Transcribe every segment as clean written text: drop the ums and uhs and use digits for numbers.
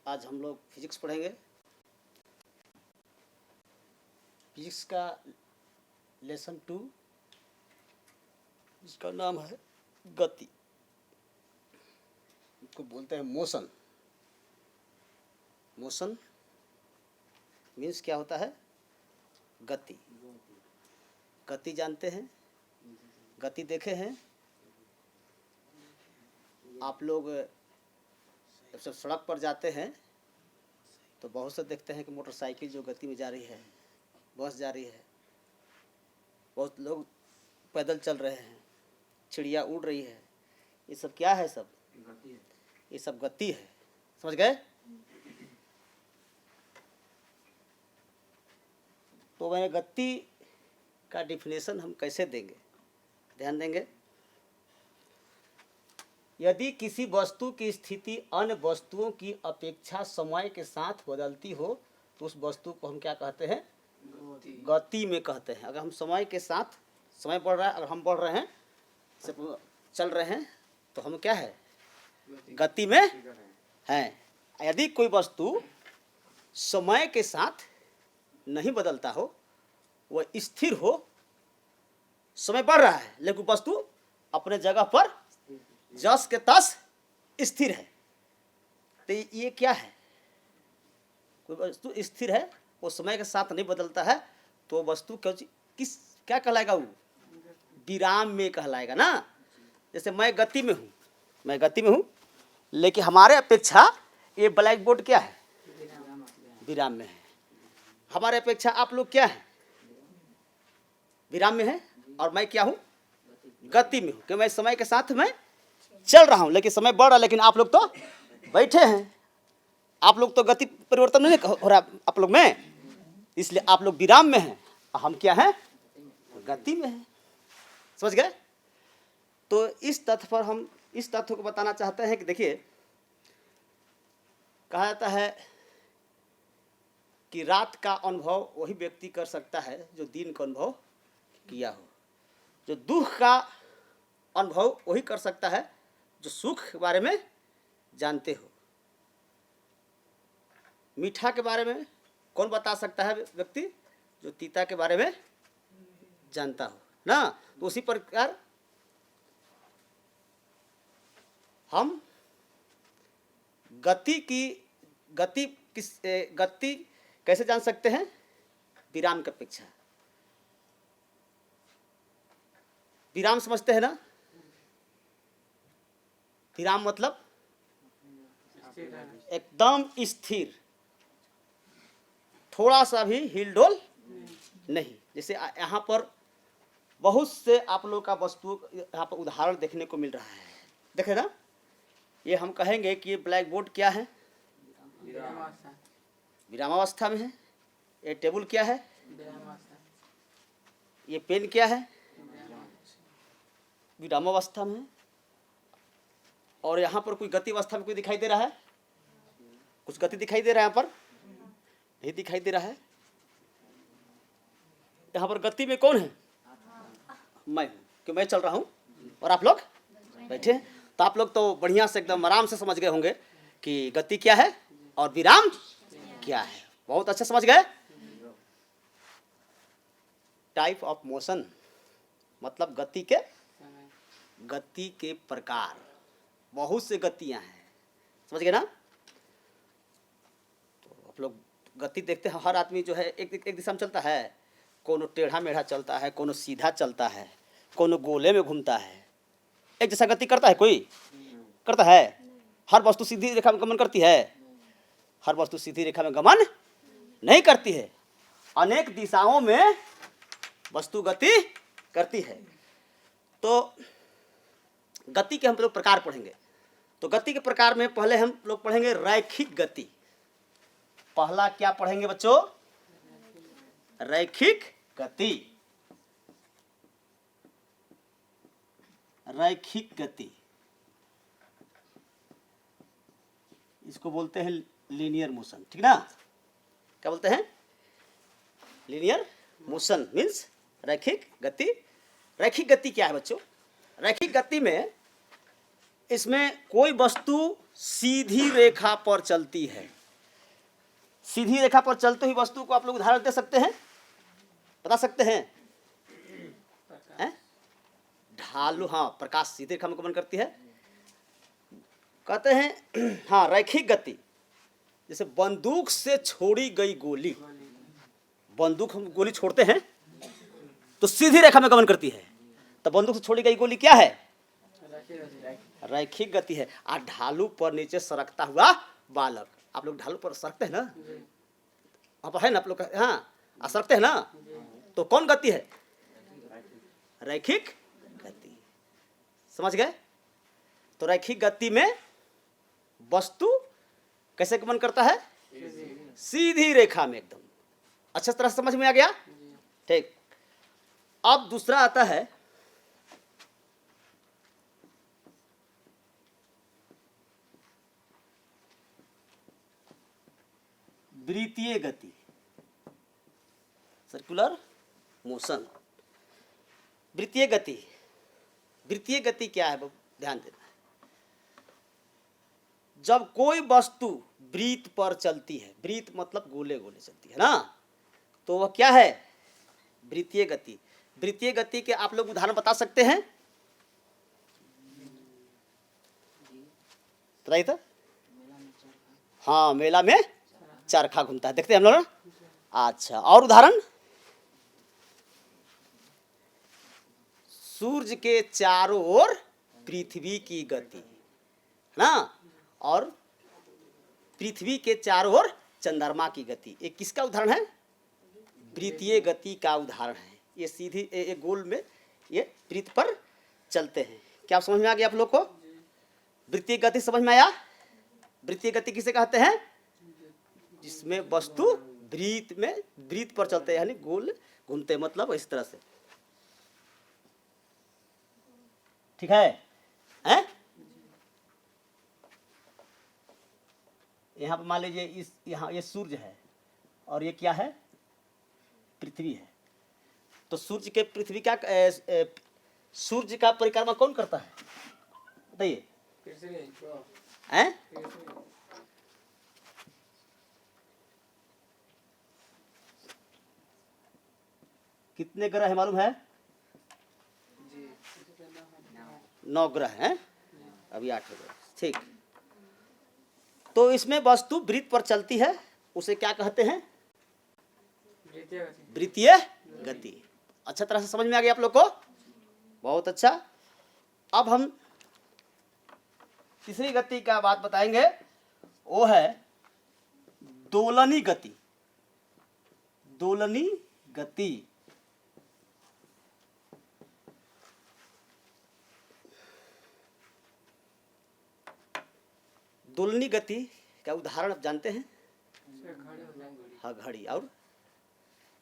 आज हम लोग फिजिक्स पढ़ेंगे। फिजिक्स का लेसन 2 जिसका नाम है गति, इसको बोलते हैं मोशन। मोशन मीन्स क्या होता है? गति। गति जानते हैं? गति देखे हैं आप लोग? जब सब सड़क पर जाते हैं तो बहुत से देखते हैं कि मोटरसाइकिल जो गति में जा रही है, बस जा रही है, बहुत लोग पैदल चल रहे हैं, चिड़िया उड़ रही है। ये सब क्या है? सब गति है। ये सब गति है। समझ गए? तो मैंने गति का डिफिनेशन हम कैसे देंगे, ध्यान देंगे। यदि किसी वस्तु की स्थिति अन्य वस्तुओं की अपेक्षा समय के साथ बदलती हो तो उस वस्तु को हम क्या कहते हैं? गति में कहते हैं। अगर हम समय के साथ, समय बढ़ रहा है, अगर हम बढ़ रहे हैं, चल रहे हैं, तो हम क्या है? गति में हैं। यदि कोई वस्तु समय के साथ नहीं बदलता हो, वह स्थिर हो, समय बढ़ रहा है लेकिन वस्तु अपने जगह पर जस के तस स्थिर है, तो ये क्या है? कोई वस्तु स्थिर है, वो समय के साथ नहीं बदलता है, तो वस्तु किस क्या कहलाएगा? वो विराम में कहलाएगा ना। जैसे मैं गति में हूँ, लेकिन हमारे अपेक्षा ये ब्लैक बोर्ड क्या है? विराम में है। हमारे अपेक्षा आप लोग क्या है? विराम में है। और मैं क्या हूँ? गति में हूँ, कि मैं समय के साथ मैं चल रहा हूँ, लेकिन समय बढ़ रहा है, लेकिन आप लोग तो बैठे हैं। आप लोग तो गति परिवर्तन नहीं हो रहा आप लोग में, इसलिए आप लोग विराम में हैं। हम क्या हैं? गति में हैं। समझ गए? तो इस तथ्य पर हम इस तथ्य को बताना चाहते हैं कि देखिए, कहा जाता है कि रात का अनुभव वही व्यक्ति कर सकता है जो दिन का अनुभव किया हो। जो दुख का अनुभव वही कर सकता है जो सुख के बारे में जानते हो। मीठा के बारे में कौन बता सकता है? व्यक्ति जो तीता के बारे में जानता हो ना। तो उसी प्रकार हम गति कैसे जान सकते हैं? विराम की अपेक्षा। विराम समझते हैं ना? विराम मतलब एकदम स्थिर, थोड़ा सा भी हिलडोल नहीं। जैसे यहाँ पर बहुत से आप लोग का वस्तु यहाँ पर उदाहरण देखने को मिल रहा है। देखे ना, ये हम कहेंगे कि ये ब्लैक बोर्ड क्या है? विरामावस्था में है। ये टेबल क्या है? ये पेन क्या है? विरामावस्था में है। और यहाँ पर कोई गति अवस्था में कोई दिखाई दे रहा है? कुछ गति दिखाई दे रहा है? यहाँ पर नहीं दिखाई दे रहा है। यहाँ पर गति में कौन है? मैं हूँ, कि मैं चल रहा हूँ और आप लोग बैठे हैं। तो आप लोग तो बढ़िया से एकदम आराम से समझ गए होंगे कि गति क्या है और विराम क्या है। बहुत अच्छा समझ गए। टाइप ऑफ मोशन मतलब गति के प्रकार। बहुत से गतियां हैं, समझ गए ना। तो आप लोग गति देखते हैं, हर आदमी जो है एक दिशा में चलता है। कोनो टेढ़ा मेढ़ा चलता है, कोनो सीधा चलता है, कोनो गोले में घूमता है। एक जैसा गति करता है कोई? करता है? हर वस्तु सीधी रेखा में गमन करती है? हर वस्तु सीधी रेखा में गमन नहीं करती है। अनेक दिशाओं में वस्तु गति करती है। तो गति के हम लोग प्रकार पढ़ेंगे। तो गति के प्रकार में पहले हम लोग पढ़ेंगे रैखिक गति। पहला क्या पढ़ेंगे बच्चों? रैखिक गति। रैखिक गति इसको बोलते हैं लीनियर मोशन, ठीक ना? क्या बोलते हैं? लीनियर मोशन मीन्स रैखिक गति। रैखिक गति क्या है बच्चों? रैखिक गति में इसमें कोई वस्तु सीधी रेखा पर चलती है। सीधी रेखा पर चलते हुई वस्तु को आप लोग उदाहरण दे सकते हैं, बता सकते हैं? ढालू, हाँ, प्रकाश सीधी रेखा में गमन करती है। कहते हैं हाँ, रैखिक गति, जैसे बंदूक से छोड़ी गई गोली, बंदूक हम गोली छोड़ते हैं तो सीधी रेखा में गमन करती है, तो बंदूक से छोड़ी गई गोली क्या है? रैखिक गति है। आ ढालू पर नीचे सरकता हुआ बालक, आप लोग ढालू पर सरकते हैं ना, वहाँ पर है ना आप लोग, हाँ, सरकते हैं ना, तो कौन गति है? रैखिक गति। समझ गए? तो रैखिक गति में वस्तु कैसे गमन करता है? सीधी रेखा में एकदम। अच्छा तरह समझ में आ गया? ठीक। अब दूसरा आता है वृत्तीय गति, सर्कुलर मोशन। वृत्तीय गति, वृत्तीय गति क्या है? ध्यान देना है। जब कोई वस्तु वृत्त पर चलती है, वृत्त मतलब गोले गोले चलती है ना, तो वह क्या है? वृत्तीय गति। वृत्तीय गति के आप लोग उदाहरण बता सकते हैं? बताइए तो। हाँ, मेला में चरखा घूमता है, देखते हैं हम लोग ना। अच्छा, और उदाहरण? सूर्य के चारों ओर पृथ्वी की गति, है ना, और पृथ्वी के चारों ओर चंद्रमा की गति। ये किसका उदाहरण है? वृत्तीय गति का उदाहरण है। ये सीधी एक गोल में ये वृत्त पर चलते हैं। क्या समझ में आ गया आप लोग को? वृत्तीय गति समझ में आया? वृत्तीय गति किसे कहते हैं? जिसमें वस्तु वृत्त पर चलते हैं, यानी गोल घूमते, मतलब इस तरह से। ठीक है? हैं? यहाँ पर मान लीजिए यहाँ ये सूर्य है और ये क्या है? पृथ्वी है। तो सूर्य के पृथ्वी का सूर्य का परिक्रमा कौन करता है? बताइए। हैं? कितने ग्रह है मालूम है? 9 ग्रह हैं, अभी 8 ग्रह। ठीक। तो इसमें वस्तु वृत्त पर चलती है, उसे क्या कहते हैं? वृत्तीय गति। अच्छा तरह से समझ में आ गया आप लोग को? बहुत अच्छा। अब हम तीसरी गति का बात बताएंगे, वो है दोलनी गति। दोलनी गति। दोलनी गति का उदाहरण आप जानते हैं? हाँ, घड़ी। और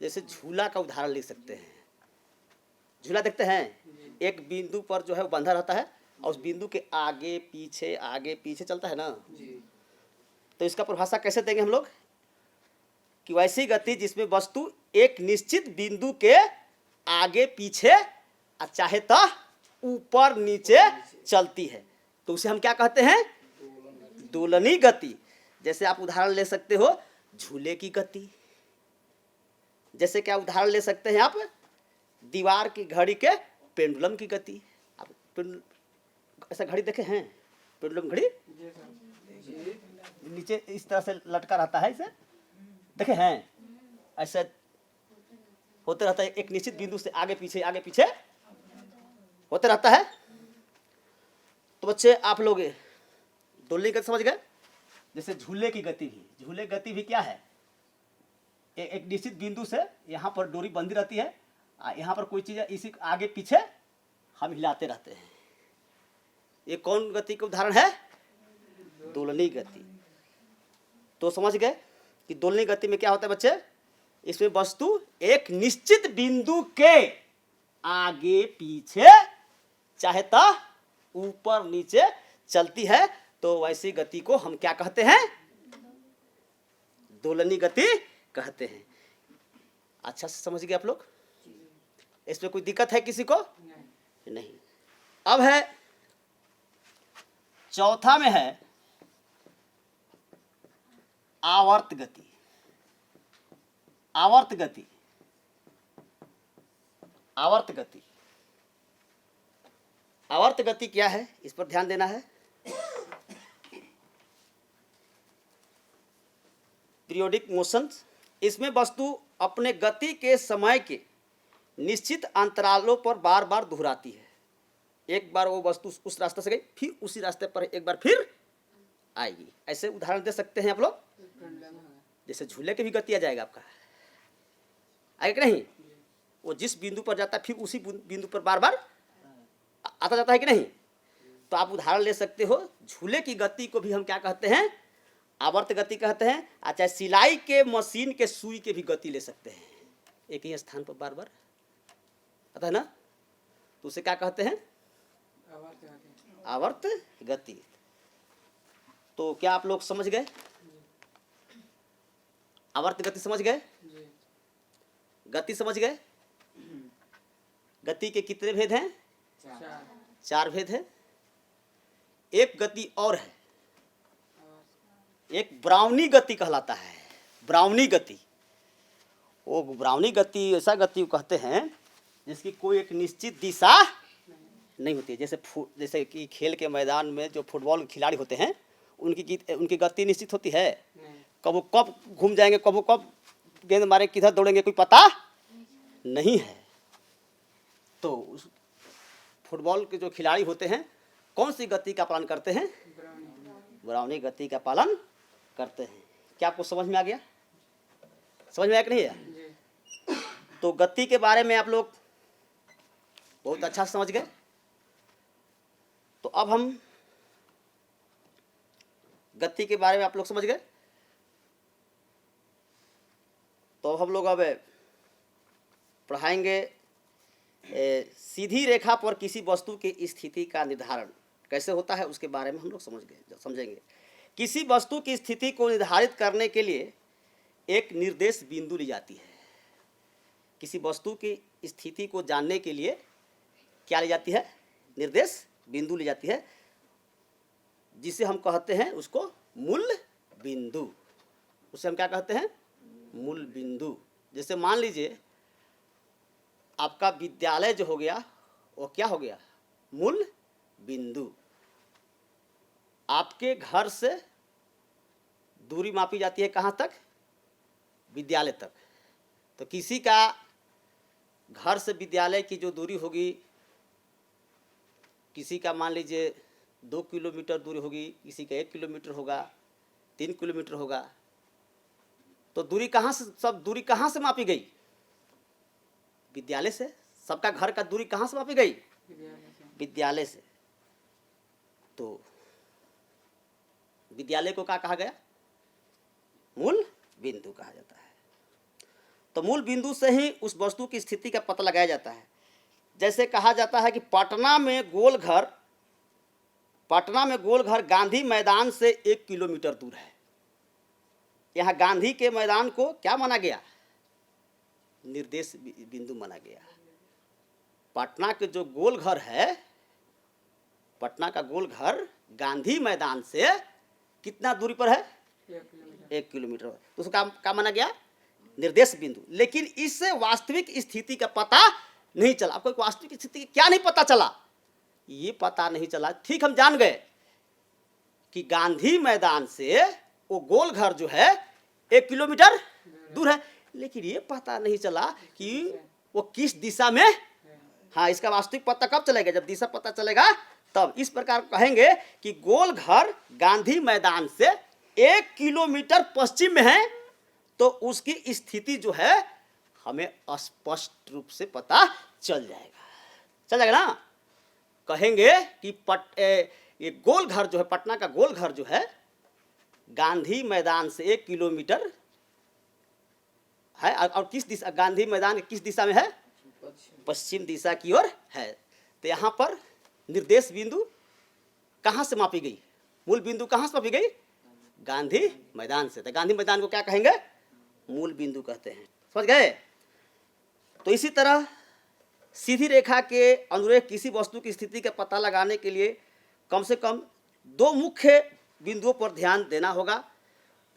जैसे झूला का उदाहरण ले सकते हैं। झूला देखते हैं, एक बिंदु पर जो है वो बंधा रहता है और उस बिंदु के आगे पीछे चलता है ना। तो इसका परिभाषा कैसे देंगे हम लोग? कि वैसी गति जिसमें वस्तु एक निश्चित बिंदु के आगे पीछे चाहे तो ऊपर नीचे चलती है, तो उसे हम क्या कहते हैं? दोलनी गति। जैसे आप उदाहरण ले सकते हो झूले की गति। जैसे क्या उदाहरण ले सकते हैं आप? दीवार की घड़ी के पेंडुलम की गति। आप ऐसा घड़ी देखे हैं? पेंडुलम घड़ी नीचे इस तरह से लटका रहता है, इसे देखे हैं? ऐसा होते रहता है, एक निश्चित बिंदु से आगे पीछे होते रहता है। तो बच्चे आप लोग दोलनी गति समझ गए? जैसे झूले की गति भी क्या है? एक निश्चित बिंदु से यहाँ पर डोरी बंधी रहती है, यहाँ पर कोई चीज इसी आगे पीछे हम हिलाते रहते हैं। ये कौन गति का उदाहरण है? दोलनी गति। तो समझ गए कि दोलनी गति में क्या होता है बच्चे? इसमें वस्तु एक निश्चित बिंदु के आगे पीछे चाहे तो ऊपर नीचे चलती है, तो वैसी गति को हम क्या कहते हैं? दोलनी गति कहते हैं। अच्छा से समझ गए आप लोग? इसमें कोई दिक्कत है किसी को? नहीं। अब है चौथा में है आवर्त गति। आवर्त गति, आवर्त गति, आवर्त गति क्या है, इस पर ध्यान देना है। पीरियोडिक मोशन, इसमें वस्तु अपने गति के समय के निश्चित अंतरालों पर बार बार दोहराती है। एक बार वो वस्तु उस रास्ते से गई, फिर उसी रास्ते पर एक बार फिर आएगी। ऐसे उदाहरण दे सकते हैं आप लोग, जैसे झूले की भी गति आ जाएगा आपका, आएगा कि नहीं? वो जिस बिंदु पर जाता है फिर उसी बिंदु पर बार बार आता जाता है कि नहीं? तो आप उदाहरण ले सकते हो, झूले की गति को भी हम क्या कहते हैं? आवर्त गति कहते हैं। अच्छा, सिलाई के मशीन के सुई के भी गति ले सकते हैं, एक ही स्थान पर बार बार आता है ना, तो उसे क्या कहते हैं? आवर्त गति। तो क्या आप लोग समझ गए? आवर्त गति समझ गए? गति समझ गए? गति के कितने भेद हैं? चार भेद है। एक गति और है, एक ब्राउनी गति कहलाता है। ब्राउनी गति, वो ब्राउनी गति ऐसा गति कहते हैं जिसकी कोई एक निश्चित दिशा नहीं होती है। जैसे कि खेल के मैदान में जो फुटबॉल खिलाड़ी होते हैं, उनकी गति निश्चित होती है। कब वो कब घूम जाएंगे, कब वो कब गेंद मारे, किधर दौड़ेंगे, कोई पता नहीं है। तो उस फुटबॉल के जो खिलाड़ी होते हैं कौन सी गति का पालन करते हैं? ब्राउनी गति का पालन करते हैं। क्या आपको समझ में आ गया? समझ में आया कि नहीं आया? तो गति के बारे में आप लोग बहुत अच्छा समझ गए। तो अब हम गति के बारे में आप लोग समझ गए, तो हम लोग अब पढ़ाएंगे सीधी रेखा पर किसी वस्तु की स्थिति का निर्धारण कैसे होता है, उसके बारे में हम लोग समझेंगे। किसी वस्तु की स्थिति को निर्धारित करने के लिए एक निर्देश बिंदु ली जाती है। किसी वस्तु की स्थिति को जानने के लिए क्या ली जाती है? निर्देश बिंदु ली जाती है, जिसे हम कहते हैं उसको मूल बिंदु। उसे हम क्या कहते हैं? मूल बिंदु। जैसे मान लीजिए आपका विद्यालय जो हो गया वो क्या हो गया? मूल बिंदु। आपके घर से दूरी मापी जाती है कहाँ तक? विद्यालय तक। तो किसी का घर से विद्यालय की जो दूरी होगी, किसी का मान लीजिए 2 किलोमीटर दूरी होगी, किसी का 1 किलोमीटर होगा, 3 किलोमीटर होगा। तो दूरी कहाँ से, सब दूरी कहाँ से मापी गई? विद्यालय से। सबका घर का दूरी कहाँ से मापी गई? विद्यालय से। तो विद्यालय को क्या कहा गया? मूल बिंदु कहा जाता है। तो मूल बिंदु से ही उस वस्तु की स्थिति का पता लगाया जाता है। जैसे कहा जाता है कि पटना में गोल घर गांधी मैदान से 1 किलोमीटर दूर है। यहाँ गांधी के मैदान को क्या माना गया? निर्देश बिंदु माना गया। पटना के जो गोल घर है, पटना का गोल घर गांधी मैदान से कितना दूरी पर है? 1 किलोमीटर। तो उसका क्या माना गया? निर्देश बिंदु। लेकिन इससे वास्तविक स्थिति का पता नहीं चला। आपको वास्तविक स्थिति क्या नहीं पता चला? ये पता नहीं चला। ठीक, हम जान गए कि गांधी मैदान से वो गोल घर जो है 1 किलोमीटर दूर है, लेकिन ये पता नहीं चला कि वो किस दिशा में। हाँ, इसका वास्तविक पता कब चलेगा? जब दिशा पता चलेगा तब। इस प्रकार कहेंगे कि गोल घर गांधी मैदान से 1 किलोमीटर पश्चिम में है, तो उसकी स्थिति जो है हमें स्पष्ट रूप से पता चल जाएगा ना। कहेंगे कि ये गोल घर जो है, पटना का गोल घर जो है गांधी मैदान से 1 किलोमीटर है। और किस दिशा? गांधी मैदान किस दिशा में है? पश्चिम दिशा की ओर है। तो यहाँ पर निर्देश बिंदु कहाँ से मापी गई? मूल बिंदु कहाँ से मापी गई? गांधी मैदान से। तो गांधी मैदान को क्या कहेंगे? मूल बिंदु कहते हैं। समझ गए? तो इसी तरह सीधी रेखा के अनुरेख किसी वस्तु की स्थिति का पता लगाने के लिए कम से कम 2 मुख्य बिंदुओं पर ध्यान देना होगा।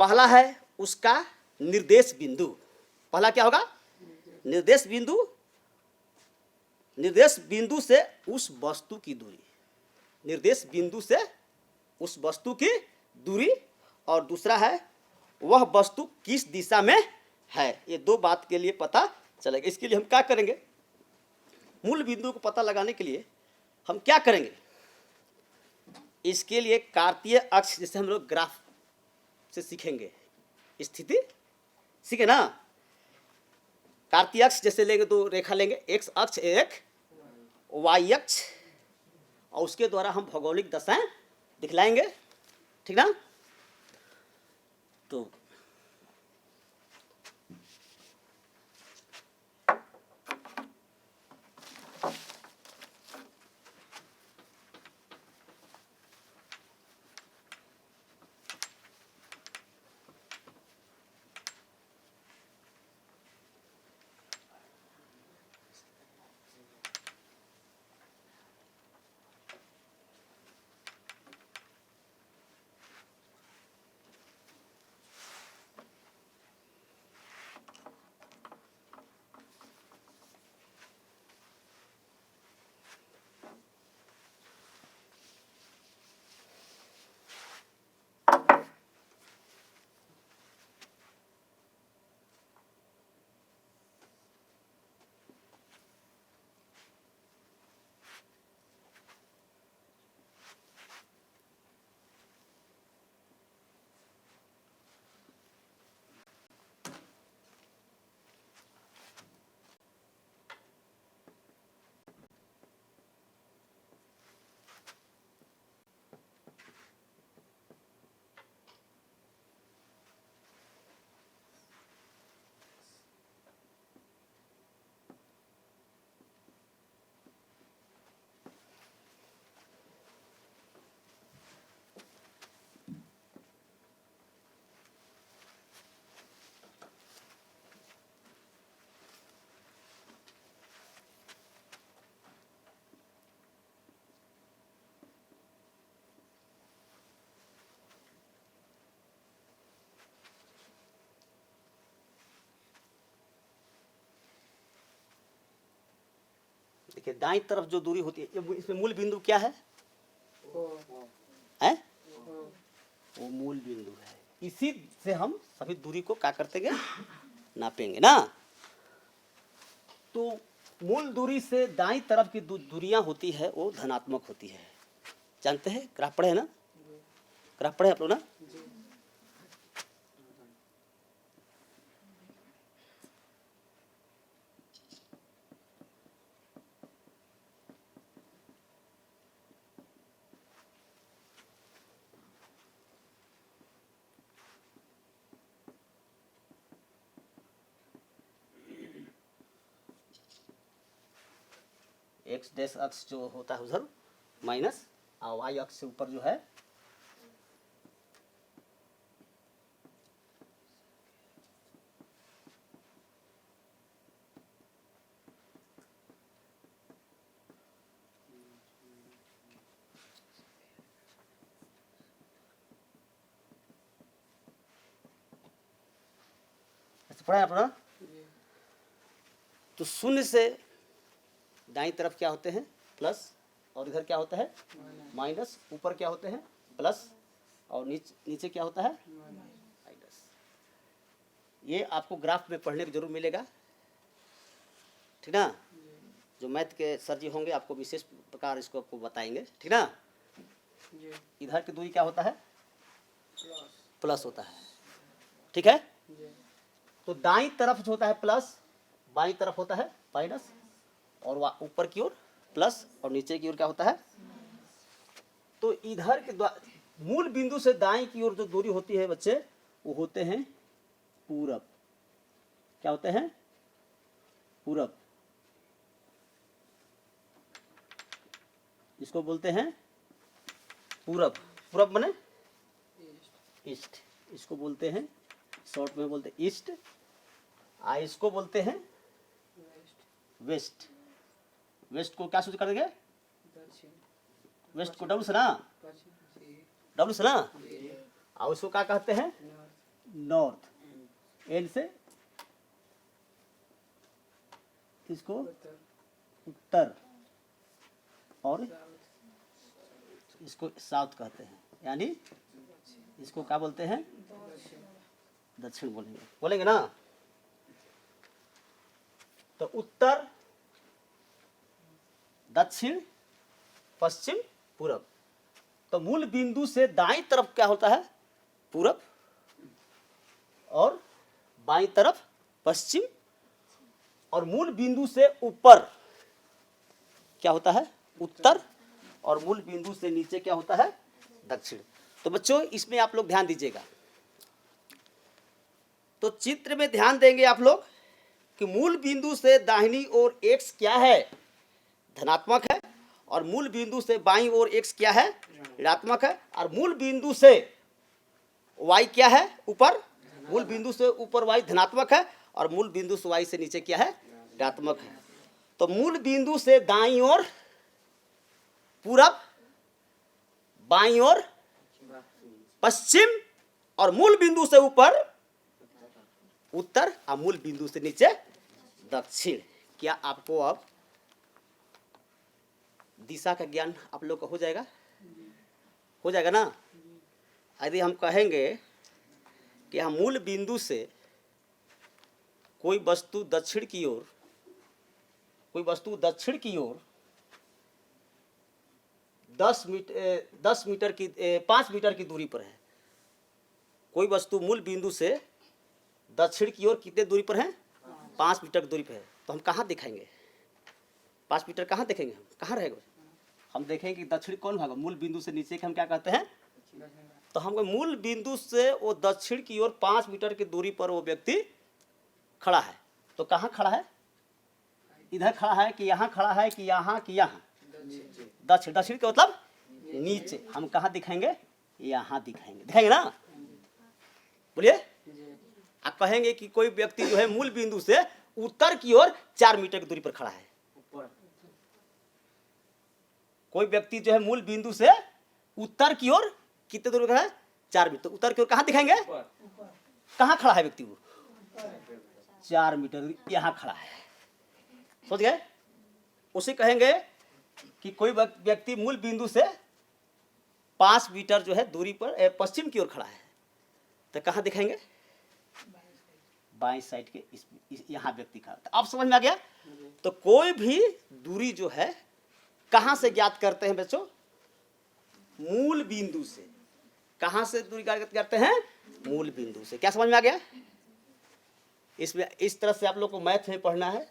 पहला है उसका निर्देश बिंदु। पहला क्या होगा? निर्देश बिंदु। निर्देश बिंदु से उस वस्तु की दूरी, निर्देश बिंदु से उस वस्तु की दूरी। और दूसरा है वह वस्तु किस दिशा में है। ये दो बात के लिए पता चलेगा। इसके लिए हम क्या करेंगे? मूल बिंदु को पता लगाने के लिए हम क्या करेंगे? इसके लिए कार्तीय अक्ष, जैसे हम लोग ग्राफ से सीखेंगे, स्थिति सीखे ना। कार्तीय अक्ष जैसे लेंगे तो रेखा लेंगे, एक्स अक्ष एक, वाई अक्ष, और उसके द्वारा हम भौगोलिक दशाएं दिखलाएंगे, ठीक ना। तो देखिए, दाईं तरफ जो दूरी होती है, इसमें मूल बिंदु क्या है? हैं? वो मूल बिंदु है। इसी से हम सभी दूरी को क्या करते हैं? नापेंगे ना। तो मूल दूरी से दाईं तरफ की दूरियां होती है वो धनात्मक होती है। जानते हैं? ग्राफ पढ़े है ना? ग्राफ पढ़े आप लोग ना? एक्स डैश अक्ष जो होता है उधर माइनस, और वाई अक्ष से ऊपर जो है पढ़ा है अपना। तो शून्य से दाईं तरफ क्या होते हैं? प्लस, और इधर क्या होता है? माइनस। ऊपर क्या होते हैं? प्लस, और नीचे क्या होता है? माइनस। ये आपको ग्राफ में पढ़ने की जरूर मिलेगा, ठीक ना। जो मैथ के सर जी होंगे आपको विशेष प्रकार इसको आपको बताएंगे, ठीक ना। इधर की दूरी क्या होता है? प्लस होता है, ठीक है। तो दाईं तरफ जो होता है प्लस, बाईं तरफ होता है माइनस, और ऊपर की ओर प्लस और नीचे की ओर क्या होता है? तो इधर के मूल बिंदु से दाईं की ओर जो दूरी होती है बच्चे, वो होते हैं पूरब। क्या होते हैं? पूरब। इसको बोलते हैं पूरब। पूरब माने ईस्ट। इसको बोलते हैं शॉर्ट में बोलते हैं ईस्ट। इसको बोलते हैं वेस्ट। वेस्ट को क्या सूचित कर देंगे? वेस्ट को डब्ल्यू से ना, डब्ल्यू से ना। और उसको क्या कहते हैं? नॉर्थ, एन से इसको उत्तर और इसको साउथ कहते हैं, यानी इसको क्या बोलते हैं, दक्षिण बोलेंगे, बोलेंगे ना। तो उत्तर, दक्षिण, पश्चिम, पूरब। तो मूल बिंदु से दाईं तरफ क्या होता है, पूरब, और बाईं तरफ पश्चिम, और मूल बिंदु से ऊपर क्या होता है, उत्तर, और मूल बिंदु से नीचे क्या होता है, दक्षिण। तो बच्चों इसमें आप लोग ध्यान दीजिएगा। तो चित्र में ध्यान देंगे आप लोग कि मूल बिंदु से दाहिनी ओर x क्या है, धनात्मक है, और मूल बिंदु से बाईं ओर x क्या है, ऋणात्मक है, और मूल बिंदु से y क्या है, ऊपर, मूल बिंदु से ऊपर y धनात्मक है, और मूल बिंदु से y से नीचे क्या है, ऋणात्मक है। तो मूल बिंदु से दाईं ओर पूरब, बाईं ओर पश्चिम, और मूल बिंदु से ऊपर उत्तर, और मूल बिंदु से नीचे दक्षिण। क्या आपको अब दिशा का ज्ञान आप लोग को हो जाएगा, हो जाएगा ना। यदि हम कहेंगे कि हम मूल बिंदु से कोई वस्तु दक्षिण की ओर, कोई वस्तु दक्षिण की ओर 5 मीटर की दूरी पर है, कोई वस्तु मूल बिंदु से दक्षिण की ओर कितने दूरी पर है, 5 मीटर की दूरी पर है, तो हम कहाँ दिखाएंगे, 5 मीटर कहाँ देखेंगे, हम कहाँ रहेगा, हम देखेंगे कि दक्षिण कौन होगा, मूल बिंदु से नीचे के हम क्या कहते हैं। तो हम मूल बिंदु से वो दक्षिण की ओर 5 मीटर की दूरी पर वो व्यक्ति खड़ा है, तो कहाँ खड़ा है, इधर खड़ा है कि यहाँ खड़ा है कि यहाँ कि यहाँ, दक्षिण, दक्षिण का मतलब नीचे। हम कहाँ दिखाएंगे, यहाँ दिखाएंगे, दिखाएंगे ना, बोलिए। आप कहेंगे कि कोई व्यक्ति जो है मूल बिंदु से उत्तर की ओर 4 मीटर की दूरी पर खड़ा है, कोई व्यक्ति जो है मूल बिंदु से उत्तर की ओर कितने दूरी पर है, 4 मीटर, उत्तर की ओर कहाँ दिखाएंगे, कहाँ खड़ा है व्यक्ति, वो 4 मीटर यहाँ खड़ा है, समझ गए। उसे कहेंगे कि कोई व्यक्ति मूल बिंदु से 5 मीटर जो है दूरी पर पश्चिम की ओर खड़ा है, तो कहाँ दिखाएंगे, बाएं साइड के यहाँ व्यक्ति खड़ा है। अब समझ में आ गया। तो कोई भी दूरी जो है कहाँ से ज्ञात करते हैं बच्चों, मूल बिंदु से। कहाँ से दूरी ज्ञात करते हैं, मूल बिंदु से। क्या समझ में आ गया। इसमें इस तरह से आप लोग को मैथ में पढ़ना है,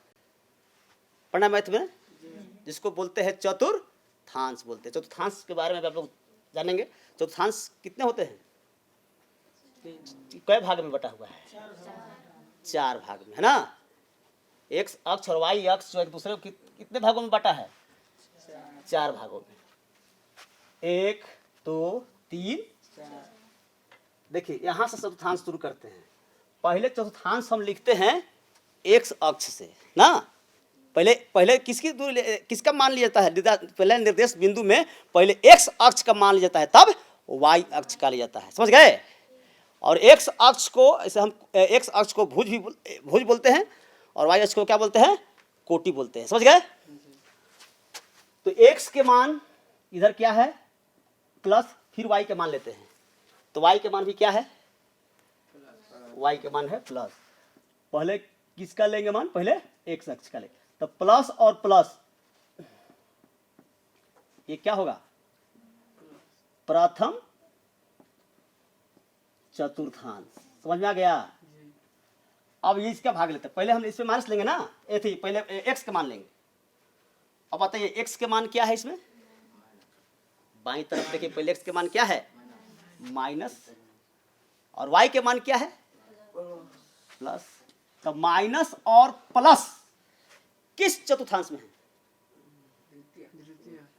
पढ़ना मैथ में, जिसको बोलते हैं चतुर्थांश बोलते हैं। चतुर्थांश के बारे में आप लोग जानेंगे। चतुर्थांश कितने होते हैं, कई भाग में बटा हुआ है, 4 भाग में, है ना। एक्स अक्ष और वाई अक्ष जो एक दूसरे को कितने भागों में बटा है, 4 भागों में, 1 2 3 4। देखिए यहाँ से चतुर्थांश शुरू करते हैं। पहले चतुर्थांश हम लिखते हैं एक्स अक्ष से ना। पहले किसकी दूरी, किसका मान लिया जाता है, पहले निर्देश बिंदु में पहले एक्स अक्ष का मान लिया जाता है, तब वाई अक्ष का लिया जाता है, समझ गए। और एक्स अक्ष को ऐसे हम एक्स अक्ष को भुज बोलते हैं, और वाई अक्ष को क्या बोलते हैं, कोटि बोलते हैं, समझ गए। तो एक्स के मान इधर क्या है प्लस, फिर वाई के मान लेते हैं, तो वाई के मान भी क्या है, वाई के मान है प्लस। पहले किसका लेंगे मान, पहले एक्स अक्ष का लेंगे, तो प्लस और प्लस ये क्या होगा, प्रथम चतुर्थांश। समझ में आ गया। अब ये इसका भाग लेते हैं। पहले हम इसमें माइनस लेंगे ना, पहले एक्स का मान लेंगे। अब बताइए एक्स के मान क्या है इसमें, बाईं तरफ देखिए, पहले एक्स के मान क्या है, माइनस, और वाई के मान क्या है, प्लस। तो माइनस और प्लस किस चतुर्थांश में है,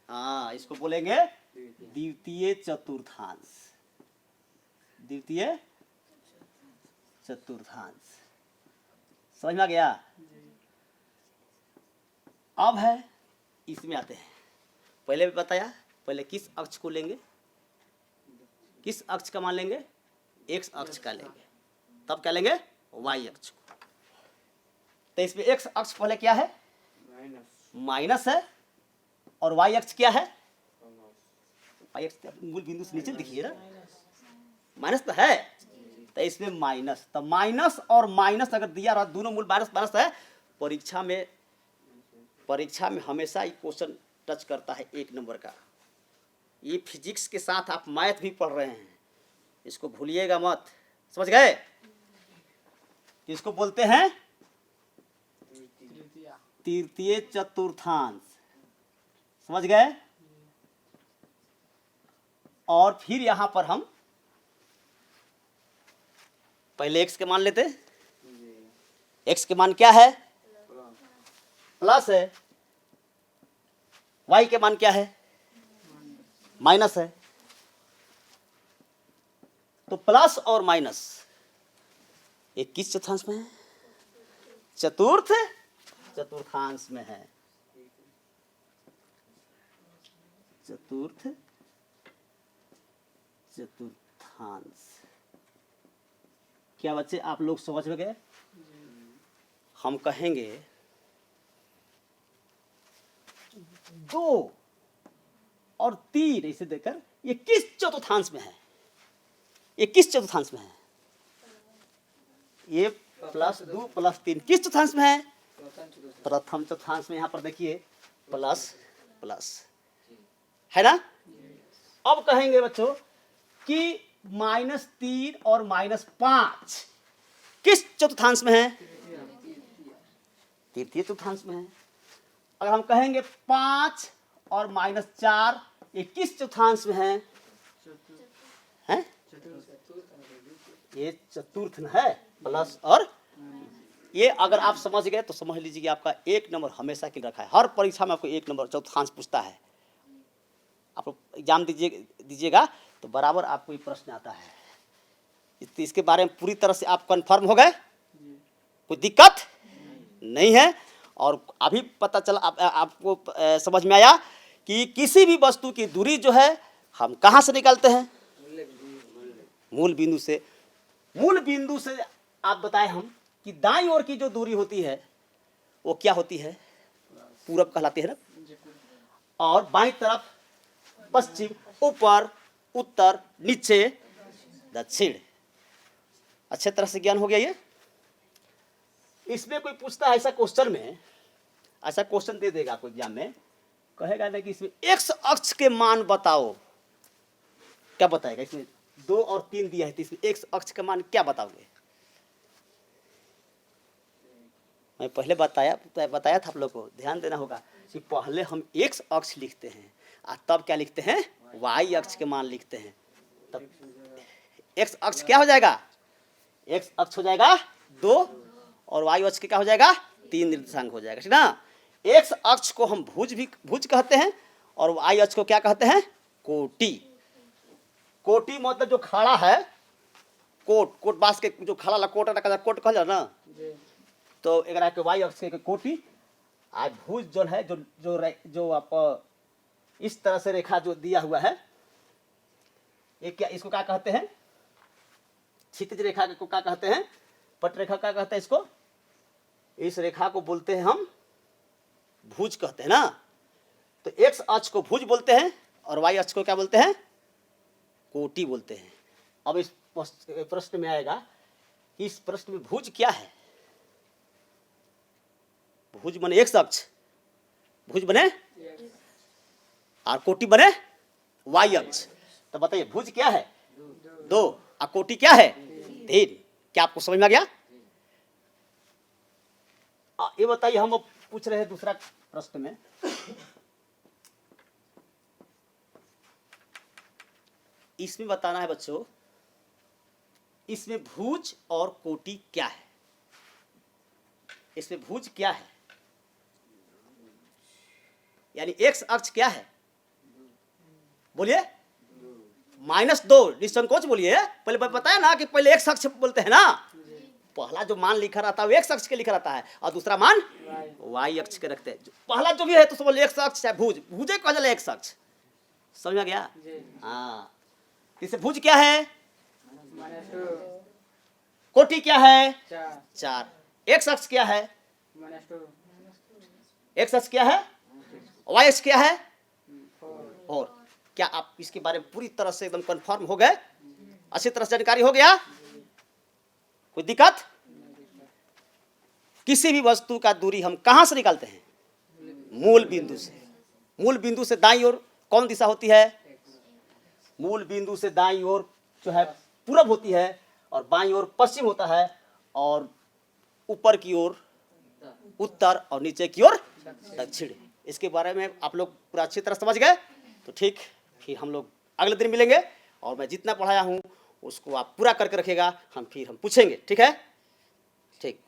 हाँ, इसको बोलेंगे द्वितीय चतुर्थांश, द्वितीय चतुर्थांश। समझ में आ गया। अब है इसमें आते हैं। पहले भी बताया, पहले किस अक्ष को लेंगे, किस अक्ष का मान लेंगे, एक्स अक्ष का लेंगे। तब क्या लेंगे y अक्ष को। तो इसमें x अक्ष पहले क्या है माइनस है और y अक्ष क्या है y अक्ष मूल बिंदु से नीचे दिखिए ना माइनस तो है, तो इसमें माइनस, तो माइनस और माइनस अगर दिया रहा दोनों मूल माइनस माइनस है, परीक्षा में हमेशा ये क्वेश्चन टच करता है 1 नंबर का। ये फिजिक्स के साथ आप मैथ भी पढ़ रहे हैं, इसको भूलिएगा मत, समझ गए। इसको बोलते हैं तृतीय चतुर्थांश, समझ गए। और फिर यहां पर हम पहले x के मान लेते, x के मान क्या है प्लस है, y के मान क्या है माइनस है। तो प्लस और माइनस ये किस चतुर्थांश में है चतुर्थांश में है, चतुर्थांश। क्या बच्चे आप लोग समझ में गए। हम कहेंगे 2 और 3 ऐसे देकर ये किस चतुर्थांश में है, ये किस चतुर्थांश में है, ये +2 + 3 किस चतुर्थांश में है प्रथम चतुर्थांश में। यहां पर देखिए प्लस प्लस है ना। अब कहेंगे बच्चों कि -3 और -5 किस चतुर्थांश में है तृतीय चतुर्थांश में है। अगर हम कहेंगे 5 और -4 ये किस चतुर्थांश में है, ये चतुर्थ है प्लस। और ये अगर आप समझ गए तो समझ लीजिए कि आपका 1 नंबर हमेशा के लिए रखा है। हर परीक्षा में आपको 1 नंबर चतुर्थांश पूछता है। आप एग्जाम दीजिएगा तो बराबर आपको ये प्रश्न आता है। इसके बारे में पूरी तरह से आप कंफर्म हो गए, कोई दिक्कत नहीं है। और अभी पता चला आपको समझ में आया कि किसी भी वस्तु की दूरी जो है हम कहाँ से निकालते हैं मूल बिंदु से। मूल बिंदु से आप बताएं हम कि दाईं ओर की जो दूरी होती है वो क्या होती है पूरब कहलाती है ना, और बाईं तरफ पश्चिम, ऊपर, उत्तर, नीचे, दक्षिण। अच्छे तरह से ज्ञान हो गया ये। इसमें कोई पूछता है ऐसा क्वेश्चन में, ऐसा क्वेश्चन दे देगा कोई एग्जाम में, कहेगा ना कि इसमें x अक्ष के मान बताओ, क्या बताएगा। इसमें 2 और 3 दिया है तो इसमें x अक्ष का मान क्या बताओगे। मैं पहले बताया था आप लोग को, ध्यान देना होगा कि पहले हम x अक्ष लिखते हैं और तब क्या लिखते हैं y अक्ष के मान लिखते हैं। तब x अक्ष क्या हो जाएगा, x अक्ष हो जाएगा 2 और y अक्ष क्या हो जाएगा 3 निर्देशांक हो जाएगा, ठीक ना। x अक्ष को हम भुज कहते हैं और y अक्ष को क्या कहते हैं कोटि। कोटि मतलब जो खड़ा है, कोट बांस के जो खड़ा कोट कहल ना, तो एकरा के y अक्ष के कोटि। आ भुज जो है जो आप इस तरह से रेखा जो दिया हुआ है ये क्या, इसको क्या कहते हैं क्षितिज रेखा को क्या कहते हैं, पट रेखा क्या कहते हैं इसको, इस रेखा को बोलते हैं हम भुज कहते हैं ना। तो x अक्ष को भुज बोलते हैं और y अक्ष को क्या बोलते हैं कोटि बोलते हैं। अब इस प्रश्न में आएगा कि इस प्रश्न में भुज क्या है। भुज बने x अक्ष, भुज बने और कोटि बने y अक्ष। तो बताइए भुज क्या है 2 और कोटि क्या है 3। क्या आपको समझ में आ गया। ये बताइए, हम पूछ रहे हैं दूसरा प्रश्न में, इसमें बताना है बच्चों इसमें भुज और कोटि क्या है। इसमें भुज क्या है यानी x अक्ष क्या है बोलिए -2 निसंकोच बोलिए। पहले बताया ना कि पहले x अक्ष बोलते हैं ना, पहला जो मान लिखा रहता है वो x अक्ष के लिखा रहता है और दूसरा मान y अक्ष के रखते हैं। पहला जो भी है तो समझ x अक्ष है, भुजे कहा जाए x अक्ष, समझ में गया। हाँ, इसे भुज क्या है कोटि क्या है? 4 4। एक्स अक्ष क्या है? -2 एक्स अक्ष क्या है? वाई अक्ष क्या है? 4 और क्या आप इसके बारे में पूरी तरह से एकदम कंफर्म हो गए? अच्छी तरह से जानकारी हो गया? कोई दिक्कत? किसी भी वस्तु का दूरी हम कहां से निकालते हैं? मूल बिंदु से। मूल बिंदु से दाईं ओर कौन दिशा होती है? मूल बिंदु से दाईं ओर जो है पूरब होती है और बाईं ओर पश्चिम होता है और ऊपर की ओर उत्तर और नीचे की ओर दक्षिण। इसके बारे में आप लोग पूरा अच्छी तरह समझ गए? तो ठीक, फिर हम लोग अगले दिन मिलेंगे और मैं जितना पढ़ाया हूँ उसको आप पूरा करके रखिएगा, हम पूछेंगे। ठीक है? ठीक।